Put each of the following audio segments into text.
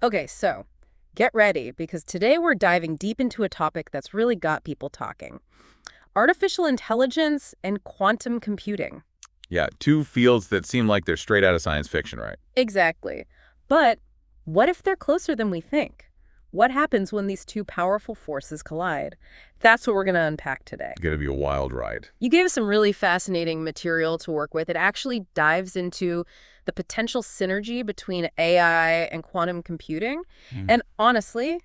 Okay, so get ready because today we're diving deep into a topic that's really got people talking. Artificial intelligence and quantum computing. Yeah, two fields that seem like they're straight out of science fiction, right? Exactly. But what if they're closer than we think? What happens when these two powerful forces collide? That's what we're going to unpack today. Going to be a wild ride. You gave us some really fascinating material to work with. It actually dives into the potential synergy between AI and quantum computing. Mm. And honestly,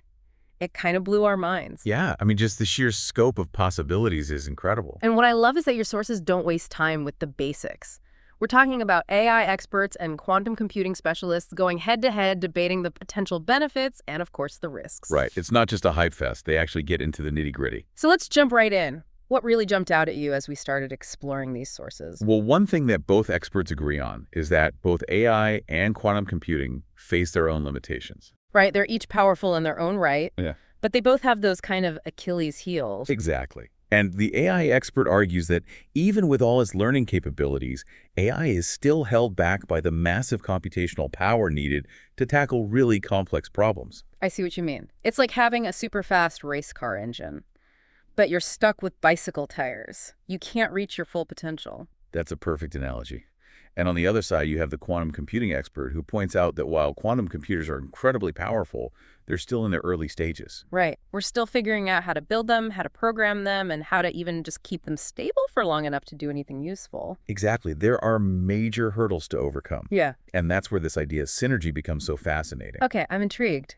it kind of blew our minds. Yeah, I mean, just the sheer scope of possibilities is incredible. And what I love is that your sources don't waste time with the basics. We're talking about AI experts and quantum computing specialists going head-to-head, debating the potential benefits and, of course, the risks. Right. It's not just a hype fest. They actually get into the nitty-gritty. So let's jump right in. What really jumped out at you as we started exploring these sources? Well, one thing that both experts agree on is that both AI and quantum computing face their own limitations. Right, they're each powerful in their own right, Yeah. but they both have those kind of Achilles heels. Exactly. And the AI expert argues that even with all its learning capabilities, AI is still held back by the massive computational power needed to tackle really complex problems. I see what you mean. It's like having a super fast race car engine, but you're stuck with bicycle tires. You can't reach your full potential. That's a perfect analogy. And on the other side, you have the quantum computing expert who points out that while quantum computers are incredibly powerful, they're still in their early stages. Right. We're still figuring out how to build them, how to program them, and how to even just keep them stable for long enough to do anything useful. Exactly. There are major hurdles to overcome. Yeah. And that's where this idea of synergy becomes so fascinating. Okay, I'm intrigued.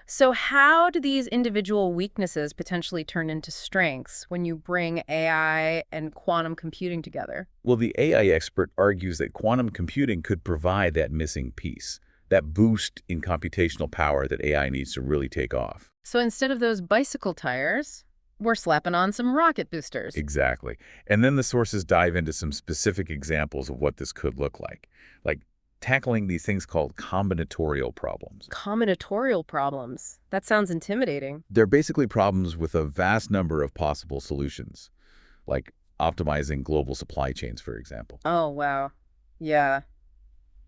So how do these individual weaknesses potentially turn into strengths when you bring AI and quantum computing together? Well, the AI expert argues that quantum computing could provide that missing piece, that boost in computational power that AI needs to really take off. So instead of those bicycle tires, we're slapping on some rocket boosters. Exactly. And then the sources dive into some specific examples of what this could look like tackling these things called combinatorial problems. Combinatorial problems. That sounds intimidating. They're basically problems with a vast number of possible solutions, like optimizing global supply chains, for example. Oh, wow. Yeah.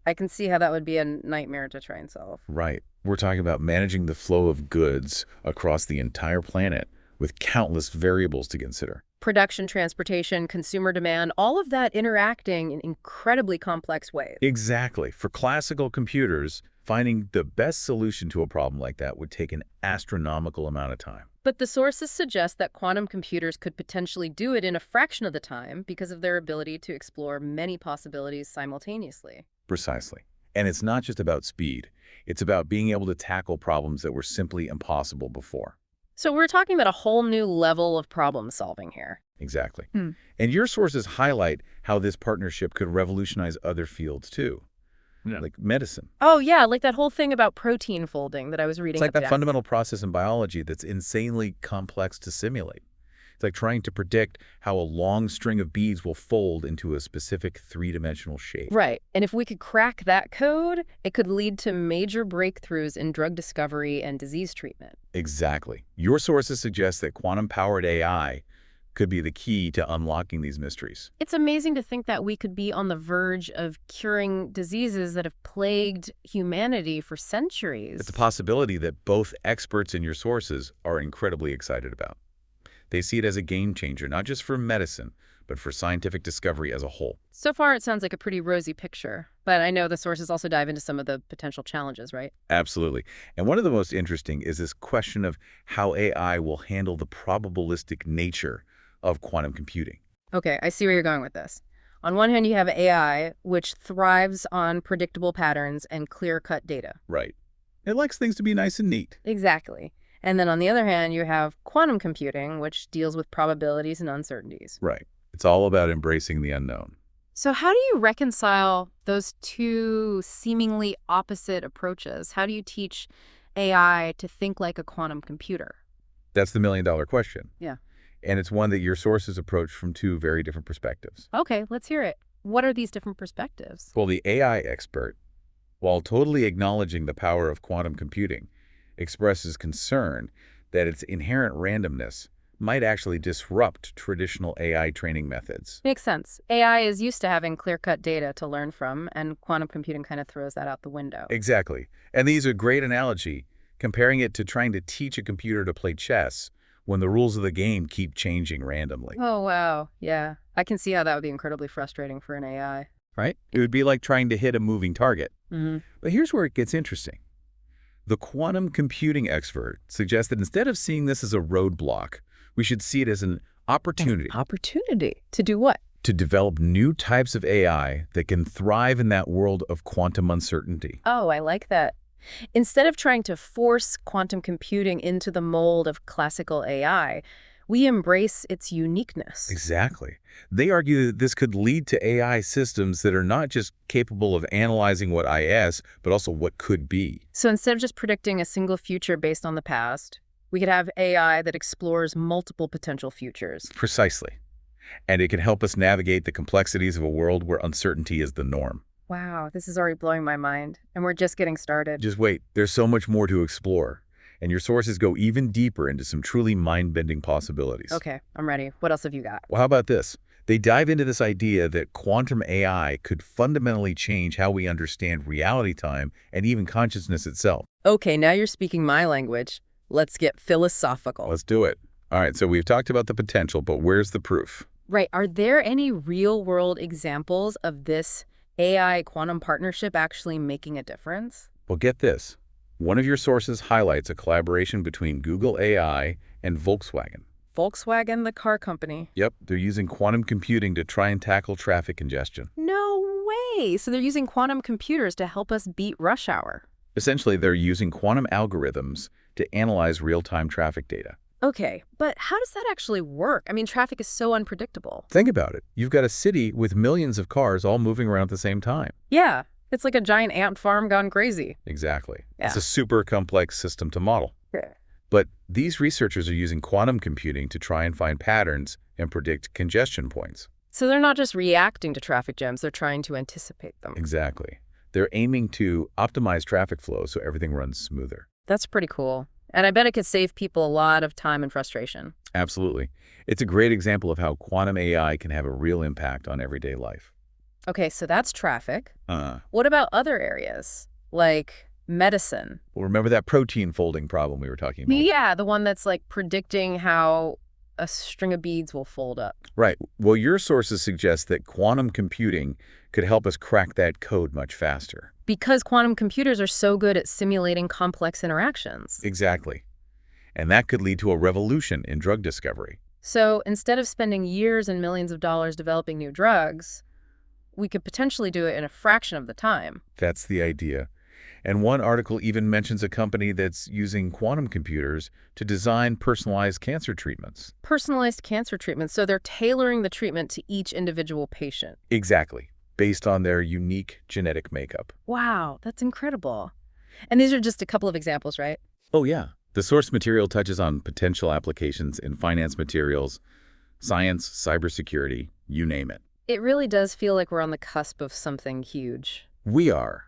I can see how that would be a nightmare to try and solve. Right. We're talking about managing the flow of goods across the entire planet with countless variables to consider. Production, transportation, consumer demand, all of that interacting in incredibly complex ways. Exactly. For classical computers, finding the best solution to a problem like that would take an astronomical amount of time. But the sources suggest that quantum computers could potentially do it in a fraction of the time because of their ability to explore many possibilities simultaneously. Precisely. And it's not just about speed. It's about being able to tackle problems that were simply impossible before. So we're talking about a whole new level of problem solving here. Exactly. Hmm. And your sources highlight how this partnership could revolutionize other fields too, like medicine. Oh, yeah, like that whole thing about protein folding that I was reading. It's like up that fundamental process in biology that's insanely complex to simulate. It's like trying to predict how a long string of beads will fold into a specific three-dimensional shape. Right. And if we could crack that code, it could lead to major breakthroughs in drug discovery and disease treatment. Exactly. Your sources suggest that quantum-powered AI could be the key to unlocking these mysteries. It's amazing to think that we could be on the verge of curing diseases that have plagued humanity for centuries. It's a possibility that both experts in your sources are incredibly excited about. They see it as a game changer, not just for medicine, but for scientific discovery as a whole. So far, it sounds like a pretty rosy picture, but I know the sources also dive into some of the potential challenges, right? Absolutely. And one of the most interesting is this question of how AI will handle the probabilistic nature of quantum computing. Okay, I see where you're going with this. On one hand, you have AI, which thrives on predictable patterns and clear-cut data. Right. It likes things to be nice and neat. Exactly. And then on the other hand, you have quantum computing, which deals with probabilities and uncertainties. Right. It's all about embracing the unknown. So how do you reconcile those two seemingly opposite approaches? How do you teach AI to think like a quantum computer? That's the million-dollar question. Yeah. And it's one that your sources approach from two very different perspectives. Okay, let's hear it. What are these different perspectives? Well, the AI expert, while totally acknowledging the power of quantum computing, expresses concern that its inherent randomness might actually disrupt traditional AI training methods. Makes sense. AI is used to having clear-cut data to learn from, and quantum computing kind of throws that out the window. Exactly. And these are a great analogy, comparing it to trying to teach a computer to play chess when the rules of the game keep changing randomly. Oh, wow. Yeah. I can see how that would be incredibly frustrating for an AI. Right? It would be like trying to hit a moving target. Mm-hmm. But here's where it gets interesting. The quantum computing expert suggests that instead of seeing this as a roadblock, we should see it as an opportunity Opportunity to do what? to develop new types of AI that can thrive in that world of quantum uncertainty. Oh, I like that. Instead of trying to force quantum computing into the mold of classical AI, we embrace its uniqueness. Exactly. They argue that this could lead to AI systems that are not just capable of analyzing what is, but also what could be. So instead of just predicting a single future based on the past, we could have AI that explores multiple potential futures. Precisely. And it can help us navigate the complexities of a world where uncertainty is the norm. Wow, this is already blowing my mind, and we're just getting started. Just wait, there's so much more to explore. And your sources go even deeper into some truly mind-bending possibilities. Okay, I'm ready. What else have you got? Well, how about this? They dive into this idea that quantum AI could fundamentally change how we understand reality time and even consciousness itself. Okay, now you're speaking my language. Let's get philosophical. Let's do it. All right, so we've talked about the potential, but where's the proof? Right, are there any real-world examples of this AI quantum partnership actually making a difference? Well, get this. One of your sources highlights a collaboration between Google AI and Volkswagen. Volkswagen, the car company. Yep, they're using quantum computing to try and tackle traffic congestion. No way! So they're using quantum computers to help us beat rush hour. Essentially, they're using quantum algorithms to analyze real-time traffic data. Okay, but how does that actually work? I mean, traffic is so unpredictable. Think about it. You've got a city with millions of cars all moving around at the same time. Yeah, it's like a giant ant farm gone crazy. Exactly. Yeah. It's a super complex system to model. Yeah. But these researchers are using quantum computing to try and find patterns and predict congestion points. So they're not just reacting to traffic jams, they're trying to anticipate them. Exactly. They're aiming to optimize traffic flow so everything runs smoother. That's pretty cool. And I bet it could save people a lot of time and frustration. Absolutely. It's a great example of how quantum AI can have a real impact on everyday life. Okay, so that's traffic. What about other areas, like medicine? Well, remember that protein folding problem we were talking about? Yeah, the one that's like predicting how a string of beads will fold up. Right. Well, your sources suggest that quantum computing could help us crack that code much faster. Because quantum computers are so good at simulating complex interactions. Exactly. And that could lead to a revolution in drug discovery. So instead of spending years and millions of dollars developing new drugs, we could potentially do it in a fraction of the time. That's the idea. And one article even mentions a company that's using quantum computers to design personalized cancer treatments. Personalized cancer treatments, so they're tailoring the treatment to each individual patient. Exactly. Based on their unique genetic makeup. Wow, that's incredible. And these are just a couple of examples, right? Oh, yeah. The source material touches on potential applications in finance materials, science, cybersecurity, you name it. It really does feel like we're on the cusp of something huge. We are.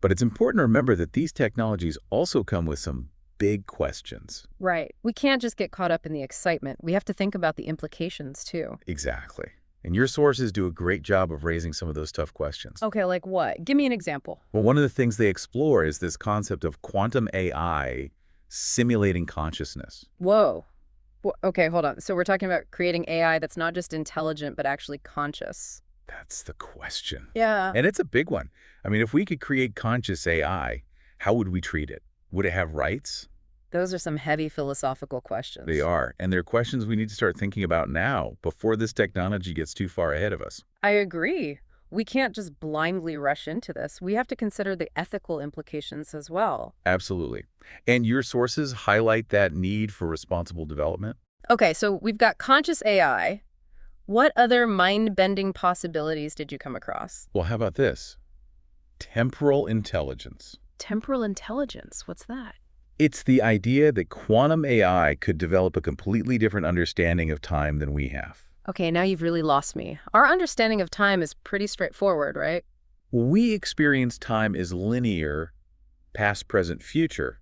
But it's important to remember that these technologies also come with some big questions. Right. We can't just get caught up in the excitement. We have to think about the implications, too. Exactly. And your sources do a great job of raising some of those tough questions. Okay, like what? Give me an example. Well, one of the things they explore is this concept of quantum AI simulating consciousness. Whoa. Okay, hold on. So we're talking about creating AI that's not just intelligent, but actually conscious. That's the question. Yeah. And it's a big one. I mean, if we could create conscious AI, how would we treat it? Would it have rights? Those are some heavy philosophical questions. They are. And they're questions we need to start thinking about now before this technology gets too far ahead of us. I agree. We can't just blindly rush into this. We have to consider the ethical implications as well. Absolutely. And your sources highlight that need for responsible development? Okay, so we've got conscious AI. What other mind-bending possibilities did you come across? Well, how about this? Temporal intelligence. Temporal intelligence, what's that? It's the idea that quantum AI could develop a completely different understanding of time than we have. Okay, now you've really lost me. Our understanding of time is pretty straightforward, right? We experience time as linear, past, present, future.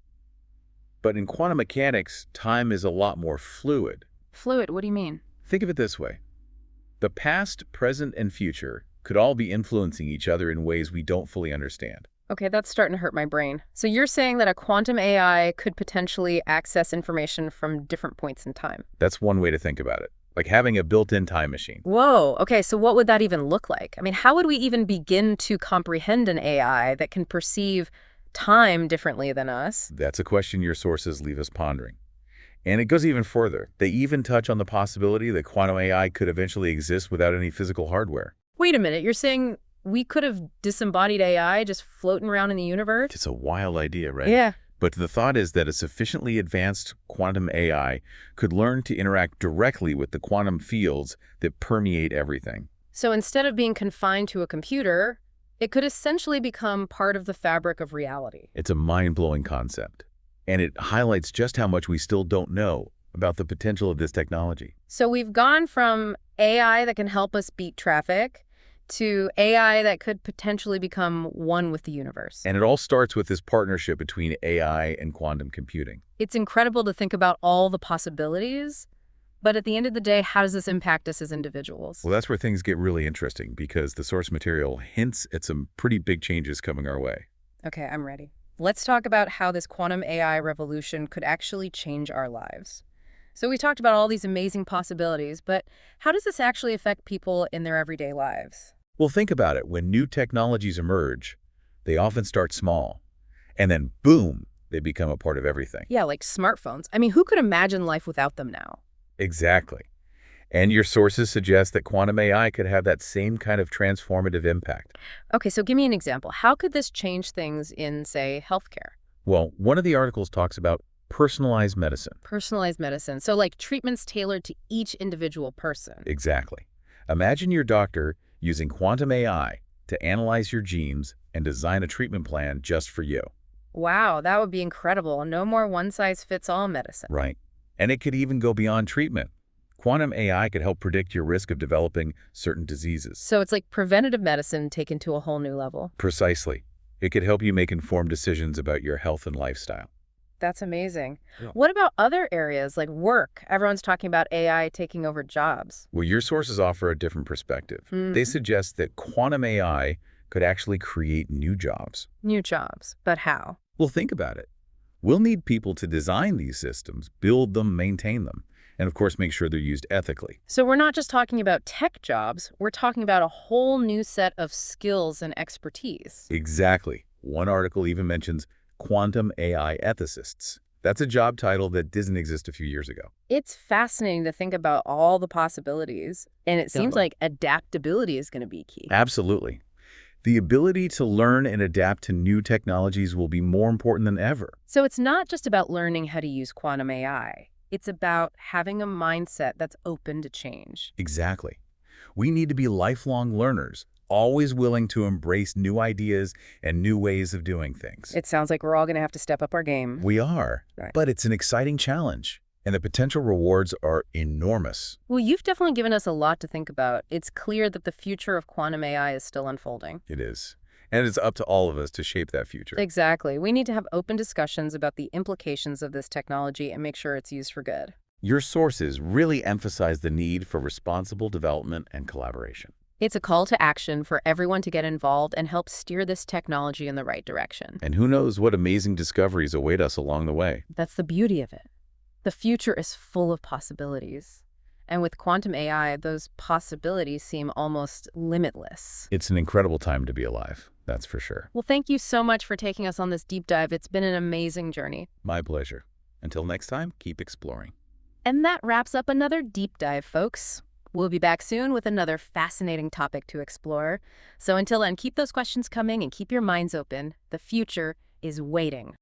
But in quantum mechanics, time is a lot more fluid. Fluid, what do you mean? Think of it this way. The past, present, and future could all be influencing each other in ways we don't fully understand. Okay, that's starting to hurt my brain. So you're saying that a quantum AI could potentially access information from different points in time? That's one way to think about it, like having a built-in time machine. Whoa, okay, so what would that even look like? I mean, how would we even begin to comprehend an AI that can perceive time differently than us? That's a question your sources leave us pondering. And it goes even further. They even touch on the possibility that quantum AI could eventually exist without any physical hardware. Wait a minute, you're saying we could have disembodied AI just floating around in the universe? It's a wild idea, right? Yeah. But the thought is that a sufficiently advanced quantum AI could learn to interact directly with the quantum fields that permeate everything. So instead of being confined to a computer, it could essentially become part of the fabric of reality. It's a mind-blowing concept, and it highlights just how much we still don't know about the potential of this technology. So we've gone from AI that can help us beat traffic to AI that could potentially become one with the universe. And it all starts with this partnership between AI and quantum computing. It's incredible to think about all the possibilities, but at the end of the day, how does this impact us as individuals? Well, that's where things get really interesting because the source material hints at some pretty big changes coming our way. Okay, I'm ready. Let's talk about how this quantum AI revolution could actually change our lives. So we talked about all these amazing possibilities, but how does this actually affect people in their everyday lives? Well, think about it. When new technologies emerge, they often start small, and then boom, they become a part of everything. Yeah, like smartphones. I mean, who could imagine life without them now? Exactly. And your sources suggest that quantum AI could have that same kind of transformative impact. Okay, so give me an example. How could this change things in, say, healthcare? Well, one of the articles talks about personalized medicine. Personalized medicine. So like treatments tailored to each individual person. Exactly. Imagine your doctor using quantum AI to analyze your genes and design a treatment plan just for you. Wow, that would be incredible. No more one-size-fits-all medicine. Right. And it could even go beyond treatment. Quantum AI could help predict your risk of developing certain diseases. So it's like preventative medicine taken to a whole new level. Precisely. It could help you make informed decisions about your health and lifestyle. That's amazing. Yeah. What about other areas like work? Everyone's talking about AI taking over jobs. Well, your sources offer a different perspective. They suggest that quantum AI could actually create new jobs. New jobs, but how? Well, think about it. We'll need people to design these systems, build them, maintain them, and of course make sure they're used ethically. So we're not just talking about tech jobs, we're talking about a whole new set of skills and expertise. Exactly. One article even mentions quantum AI ethicists. That's a job title that didn't exist a few years ago. It's fascinating to think about all the possibilities, and it seems Yeah. like adaptability is going to be key. Absolutely. The ability to learn and adapt to new technologies will be more important than ever. So it's not just about learning how to use quantum AI. It's about having a mindset that's open to change. Exactly. We need to be lifelong learners, always willing to embrace new ideas and new ways of doing things. It sounds like we're all going to have to step up our game. We are, Right. but it's an exciting challenge, and the potential rewards are enormous. Well, you've definitely given us a lot to think about. It's clear that the future of quantum AI is still unfolding. It is. And it's up to all of us to shape that future. Exactly. We need to have open discussions about the implications of this technology and make sure it's used for good. Your sources really emphasize the need for responsible development and collaboration. It's a call to action for everyone to get involved and help steer this technology in the right direction. And who knows what amazing discoveries await us along the way. That's the beauty of it. The future is full of possibilities. And with quantum AI, those possibilities seem almost limitless. It's an incredible time to be alive, that's for sure. Well, thank you so much for taking us on this deep dive. It's been an amazing journey. My pleasure. Until next time, keep exploring. And that wraps up another deep dive, folks. We'll be back soon with another fascinating topic to explore. So until then, keep those questions coming and keep your minds open. The future is waiting.